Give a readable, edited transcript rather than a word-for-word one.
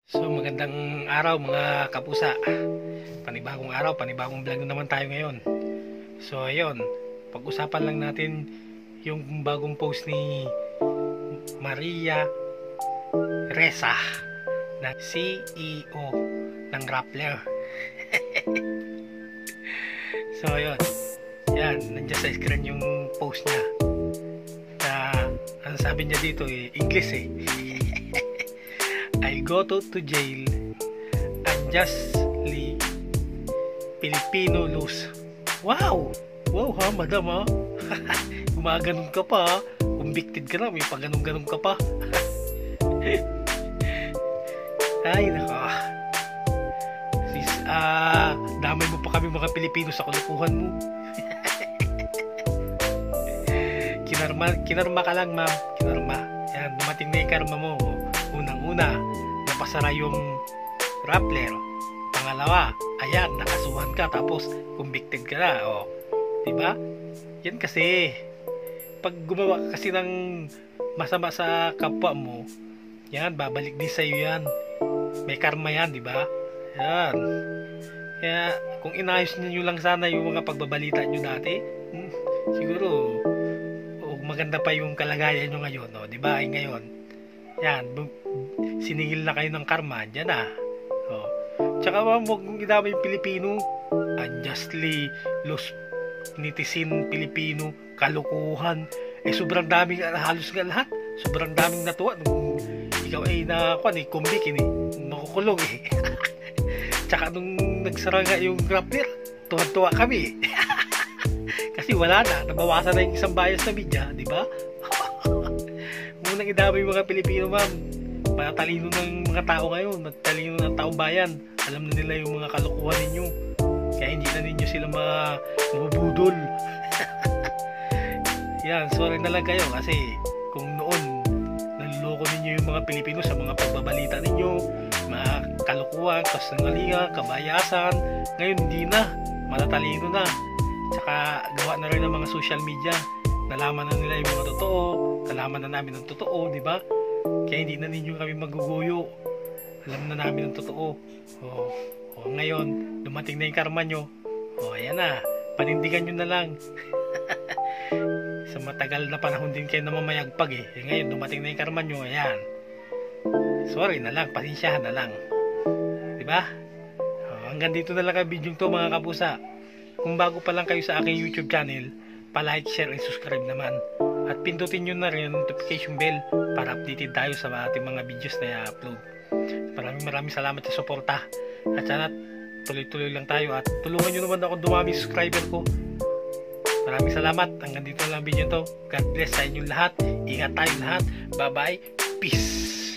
So magandang araw mga kapusa. Panibagong araw, panibagong vlog na naman tayo ngayon. So ayun, pag-usapan lang natin yung bagong post ni Maria Ressa na CEO ng Rappler. So ayun, yan, nandiyan sa screen yung post niya. Ang sabi niya dito English I go to jail unjustly Filipino lose. Wow! Wow ha, madam ha? Gumaganon ka pa ha? Convicted ka na, may paganon-ganon ka pa. Ay naka. Sis, damay mo pa kami mga Pilipino sa kulukuhan mo. Kinarma ka lang ma'am. Kinarma. Yan, dumating na yung karma mo. Unang-una, napasara yung Rappler. Pangalawa, ayan, nakasuhan ka tapos convicted ka na. O, diba? Yan kasi, pag gumawa ka kasi ng masama sa kapwa mo, yan, babalik din sa'yo yan. May karma yan, diba? Yan. Kaya, kung inayos niyo lang sana yung mga pagbabalita nyo dati, siguro, maganda pa yung kalagayan nyo ngayon, no? Diba? Ay ngayon, yan, siningil na kayo ng karma, dyan na. Oh. Tsaka huwag mong idamay yung Pilipino, unjustly lost nitizen Pilipino, kalukuhan. Sobrang daming, halos nga lahat, sobrang daming natuwa. Nung ikaw kumbik, makukulong Tsaka nung nagsara nga yung Rappler, tuwa-tuwa kami. Kasi wala na, nabawasan na yung isang bias na media, di ba? Munang idamay yung mga Pilipino, ma'am. Matalino ng mga tao ngayon, matalino ng taong bayan. Alam na nila yung mga kalokohan ninyo. Kaya hindi na ninyo sila mabubudol. Yan, sorry na lang kayo kasi kung noon naluloko ninyo yung mga Pilipino sa mga pagbabalita ninyo, mga kalokohan, kasangalingan, kabayasan, ngayon hindi na, matatalino na. Tsaka gawa na rin ng mga social media, nalaman na nila yung mga totoo, nalaman na namin ang totoo, di ba? Kaya hindi na ninyo kami maguguyo, alam na namin ang totoo. Ngayon dumating na yung karma nyo, ayan na, panindigan nyo na lang. Sa matagal na panahon din kayo na mamayagpag ngayon dumating na yung karma nyo, ayan, sorry na lang, pasensyahan na lang, di ba? Hanggang dito na lang ang video to mga kapusa. Kung bago pa lang kayo sa aking YouTube channel, pa-like, share, and subscribe naman. At pindutin nyo na rin yung notification bell para updated tayo sa ating mga videos na i-upload. Maraming salamat sa suporta. At sana tuloy-tuloy lang tayo at tulungan nyo naman ako dumami subscriber ko. Maraming salamat. Hanggang dito lang ang video to. God bless sa inyong lahat. Ingat tayo lahat. Bye-bye. Peace.